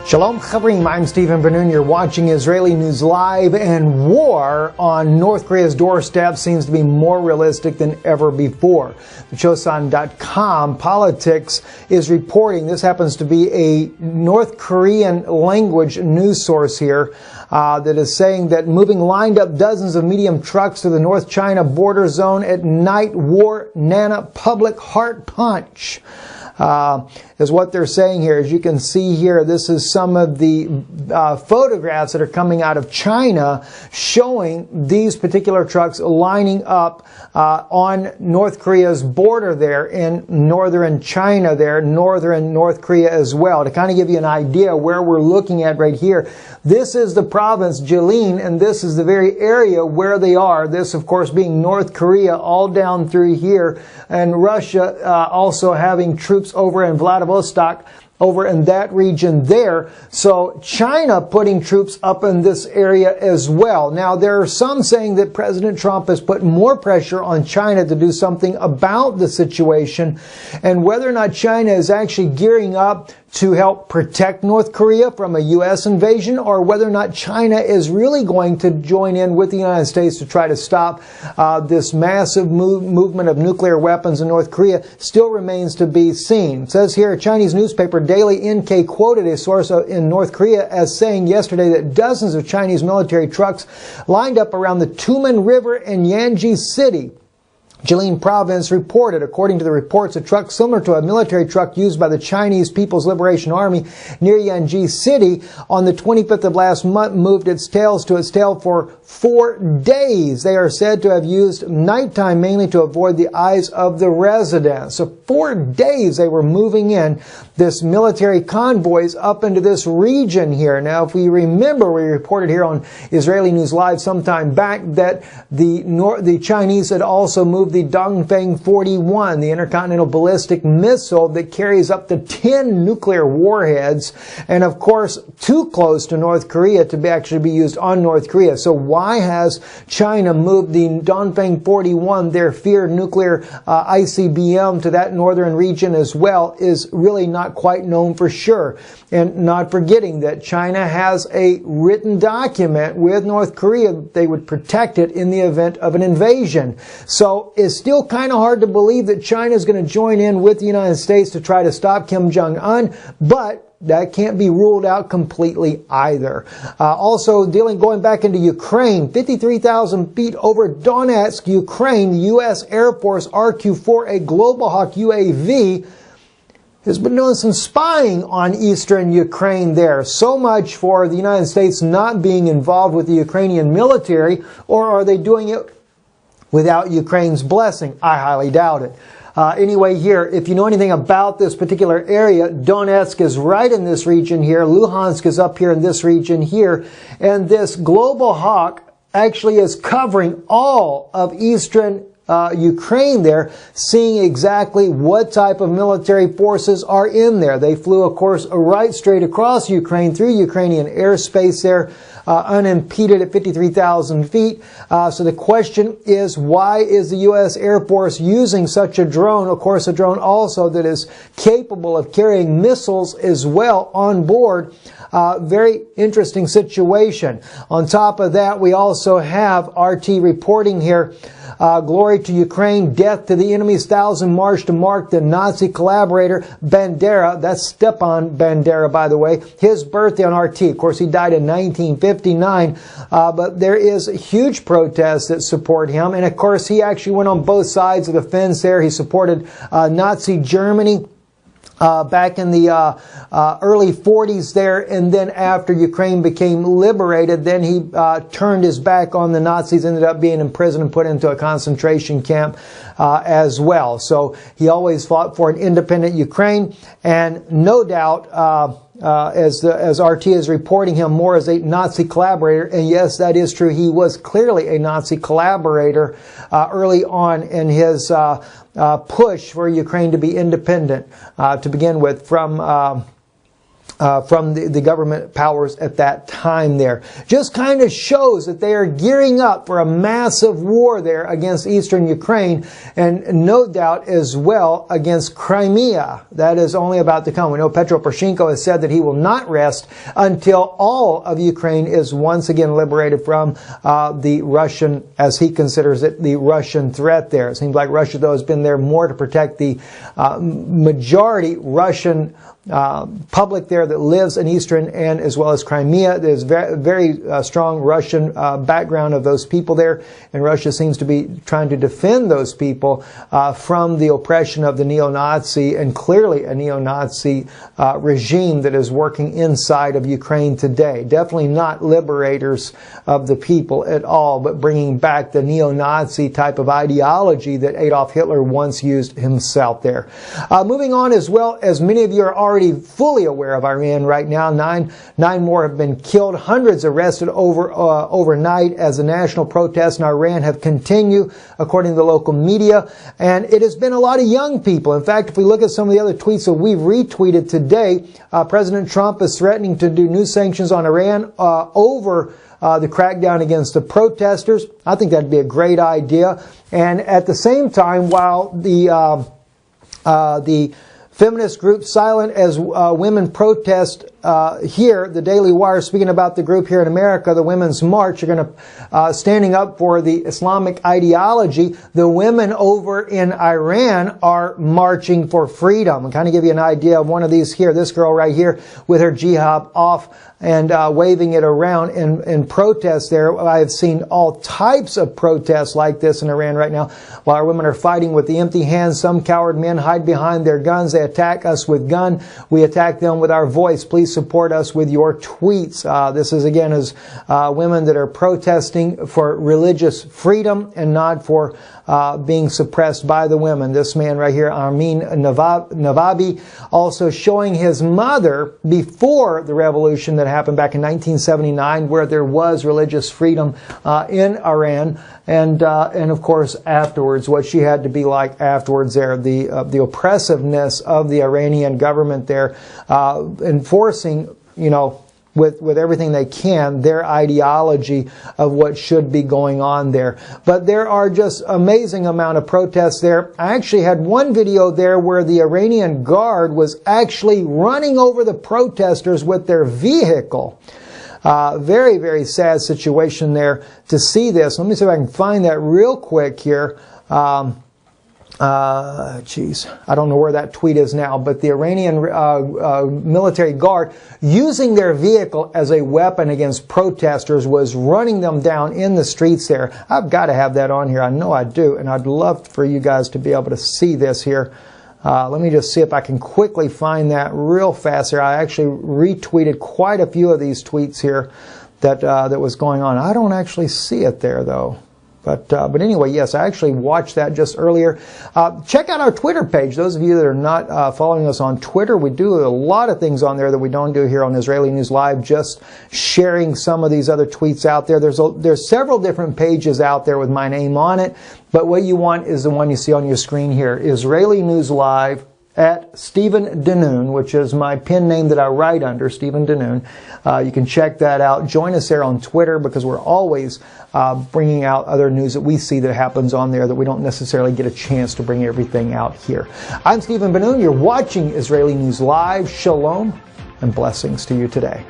Shalom Chavrim, I'm Stephen Ben-Nun. You're watching Israeli News Live, and war on North Korea's doorstep seems to be more realistic than ever before. The Chosan.com Politics is reporting, this happens to be a North Korean language news source here, that is saying that moving lined up dozens of medium trucks to the North China border zone at night, war Nana public heart punch. Is what they're saying here. As you can see here, this is some of the photographs that are coming out of China showing these particular trucks lining up on North Korea's border there in northern China there, northern North Korea as well. To kind of give you an idea where we're looking at right here, this is the province Jilin, and this is the very area where they are. This, of course, being North Korea all down through here, and Russia also having troops over in Vladivostok, over in that region there. So China putting troops up in this area as well. Now, there are some saying that President Trump has put more pressure on China to do something about the situation, and whether or not China is actually gearing up to help protect North Korea from a U.S. invasion, or whether or not China is really going to join in with the United States to try to stop this massive movement of nuclear weapons in North Korea, still remains to be seen. It says here, a Chinese newspaper, Daily NK, quoted a source in North Korea as saying yesterday that dozens of Chinese military trucks lined up around the Tumen River in Yanji City, Jilin province, reported. According to the reports, a truck similar to a military truck used by the Chinese People's Liberation Army near Yanji City on the 25th of last month moved its tail for 4 days. They are said to have used nighttime mainly to avoid the eyes of the residents. So 4 days they were moving in this military convoys up into this region here. Now, if we remember, we reported here on Israeli News Live sometime back that the Chinese had also moved the Dongfeng 41, the intercontinental ballistic missile that carries up to 10 nuclear warheads, and of course too close to North Korea to actually be used on North Korea. So why has China moved the Dongfeng 41, their feared nuclear ICBM, to that northern region as well is really not quite known for sure. And not forgetting that China has a written document with North Korea, they would protect it in the event of an invasion. So it's still kind of hard to believe that China is going to join in with the United States to try to stop Kim Jong-un, but that can't be ruled out completely either. Also, going back into Ukraine, 53,000 feet over Donetsk, Ukraine, the U.S. Air Force RQ-4, a Global Hawk UAV, has been doing some spying on eastern Ukraine there. So much for the United States not being involved with the Ukrainian military, or are they doing it without Ukraine's blessing? I highly doubt it. Anyway, here, if you know anything about this particular area, Donetsk is right in this region here. Luhansk is up here in this region here. And this Global Hawk actually is covering all of eastern Ukraine there, seeing exactly what type of military forces are in there. They flew, of course, right straight across Ukraine through Ukrainian airspace there, unimpeded at 53,000 feet. So the question is, why is the U.S. Air Force using such a drone? Of course, a drone also that is capable of carrying missiles as well on board. Very interesting situation. On top of that, we also have RT reporting here, glory to Ukraine, death to the enemy's thousand march to mark the Nazi collaborator Bandera. That's Stepan Bandera, by the way. His birthday on RT. Of course, he died in 1959. But there is huge protests that support him. And of course, he actually went on both sides of the fence there. He supported Nazi Germany back in the early 40s there, and then after Ukraine became liberated, then he turned his back on the Nazis, ended up being imprisoned and put into a concentration camp as well. So he always fought for an independent Ukraine, and no doubt as RT is reporting him more as a Nazi collaborator, and yes, that is true. He was clearly a Nazi collaborator early on in his push for Ukraine to be independent to begin with from from the government powers at that time there. Just kind of shows that they are gearing up for a massive war there against eastern Ukraine, and no doubt as well against Crimea. That is only about to come. We know Petro Poroshenko has said that he will not rest until all of Ukraine is once again liberated from the Russian, as he considers it, the Russian threat there. It seems like Russia, though, has been there more to protect the majority Russian public there that lives in eastern and as well as Crimea. There's very strong Russian background of those people there, and Russia seems to be trying to defend those people from the oppression of the neo-Nazi, and clearly a neo-Nazi regime that is working inside of Ukraine today. Definitely not liberators of the people at all, but bringing back the neo-Nazi type of ideology that Adolf Hitler once used himself there. Moving on, as well, as many of you are already fully aware of Iran right now. Nine more have been killed, hundreds arrested overnight as the national protests in Iran have continued, according to the local media. And it has been a lot of young people. In fact, if we look at some of the other tweets that we've retweeted today, President Trump is threatening to do new sanctions on Iran over the crackdown against the protesters. I think that'd be a great idea. And at the same time, while the feminist group Silent as Women protest here, the Daily Wire, speaking about the group here in America, the Women's March, are going to standing up for the Islamic ideology. The women over in Iran are marching for freedom. I'll kind of give you an idea of one of these here. This girl right here with her jihad off and waving it around in protest there. I have seen all types of protests like this in Iran right now. While our women are fighting with the empty hands, some coward men hide behind their guns. They attack us with gun. We attack them with our voice. Please support us with your tweets. This is again as women that are protesting for religious freedom and not for being suppressed by the women. This man right here, Armin Navabi, also showing his mother before the revolution that happened back in 1979, where there was religious freedom in Iran, and of course afterwards, what she had to be like afterwards there, the oppressiveness of the Iranian government there, enforcing, you know, with everything they can, their ideology of what should be going on there. But there are just amazing amount of protests there. I actually had one video there where the Iranian guard was actually running over the protesters with their vehicle. Very, very sad situation there to see this. Let me see if I can find that real quick here. Geez, I don't know where that tweet is now, but the Iranian military guard, using their vehicle as a weapon against protesters, was running them down in the streets there. I've got to have that on here. I know I do, and I'd love for you guys to be able to see this here. Let me just see if I can quickly find that real fast here. I actually retweeted quite a few of these tweets here that was going on. I don't actually see it there, though. But anyway, yes, I actually watched that just earlier. Check out our Twitter page. Those of you that are not following us on Twitter, we do a lot of things on there that we don't do here on Israeli News Live, just sharing some of these other tweets out there. There's several different pages out there with my name on it, but what you want is the one you see on your screen here, Israeli News Live at Stephen Danoon, which is my pen name that I write under, Stephen Danoon. You can check that out. Join us there on Twitter, because we're always bringing out other news that we see that happens on there that we don't necessarily get a chance to bring everything out here. I'm Stephen Danoon. You're watching Israeli News Live. Shalom and blessings to you today.